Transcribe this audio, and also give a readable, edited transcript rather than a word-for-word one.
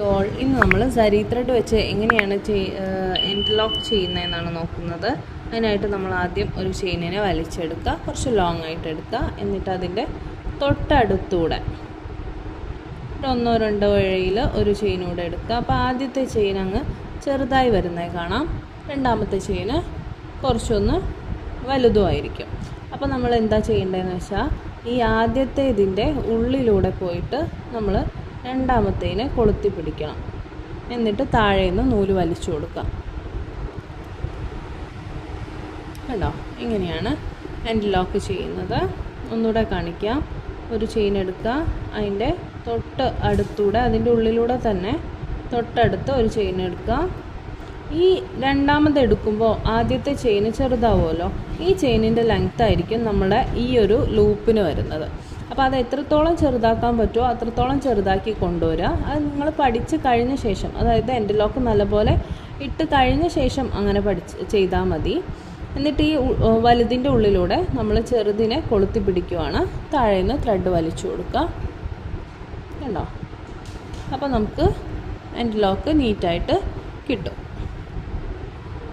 All ഇന്ന് നമ്മൾ സരി ത്രെഡ് വെച്ച് എങ്ങനെയാണ് എൻഡ്ലോക്ക് ചെയ്യുന്നതെന്നാണ് നോക്കുന്നത്. അതിനായിട്ട് നമ്മൾ ആദ്യം ഒരു ചെയിനിനെ വലിച്ചെടുക്കുക, കുറച്ച് ലോങ് ആയിട്ട് എടുക്കുക. എന്നിട്ട് അതിൻ്റെ തൊട്ടടുത്തൂടെ ഒന്നോ രണ്ടോ വഴിയിൽ ഒരു ചെയിൻ കൂടെ എടുക്കുക. അപ്പോൾ ആദ്യത്തെ ചെയിൻ അങ്ങ് ചെറുതായി വരുന്നത് കാണാം, രണ്ടാമത്തെ ചെയിന് കുറച്ചൊന്ന് വലുതുമായിരിക്കും. അപ്പോൾ നമ്മൾ എന്താ ചെയ്യേണ്ടതെന്ന് വെച്ചാൽ ഈ ആദ്യത്തെ ഇതിൻ്റെ ഉള്ളിലൂടെ പോയിട്ട് നമ്മൾ രണ്ടാമത്തേനെ കൊളുത്തി പിടിക്കണം. എന്നിട്ട് താഴെ നിന്ന് നൂല് വലിച്ചു കൊടുക്കാം. കണ്ടോ, ഇങ്ങനെയാണ് എൻഡ് ലോക്ക് ചെയ്യുന്നത്. ഒന്നുകൂടെ കാണിക്കാം. ഒരു ചെയിൻ എടുക്കുക, അതിൻ്റെ തൊട്ട് അടുത്തൂടെ അതിൻ്റെ ഉള്ളിലൂടെ തന്നെ തൊട്ടടുത്ത് ഒരു ചെയിൻ എടുക്കുക. ഈ രണ്ടാമത് എടുക്കുമ്പോൾ ആദ്യത്തെ ചെയിന് ചെറുതാവുമല്ലോ, ഈ ചെയിനിൻ്റെ ലെങ്ത് ആയിരിക്കും നമ്മുടെ ഈ ഒരു ലൂപ്പിന് വരുന്നത്. അപ്പോൾ അത് എത്രത്തോളം ചെറുതാക്കാൻ പറ്റുമോ അത്രത്തോളം ചെറുതാക്കി കൊണ്ടുവരിക. അത് നിങ്ങൾ പഠിച്ച് കഴിഞ്ഞ ശേഷം, അതായത് എൻഡ് ലോക്ക് നല്ലപോലെ ഇട്ട് കഴിഞ്ഞ ശേഷം അങ്ങനെ ചെയ്താൽ മതി. എന്നിട്ട് ഈ വലുതിൻ്റെ ഉള്ളിലൂടെ നമ്മൾ ചെറുതിനെ കൊളുത്തി പിടിക്കുവാണ്. താഴെ നിന്ന് ത്രെഡ് വലിച്ചു കൊടുക്കുക. കണ്ടോ, അപ്പോൾ നമുക്ക് എൻഡ് ലോക്ക് നീറ്റായിട്ട് കിട്ടും.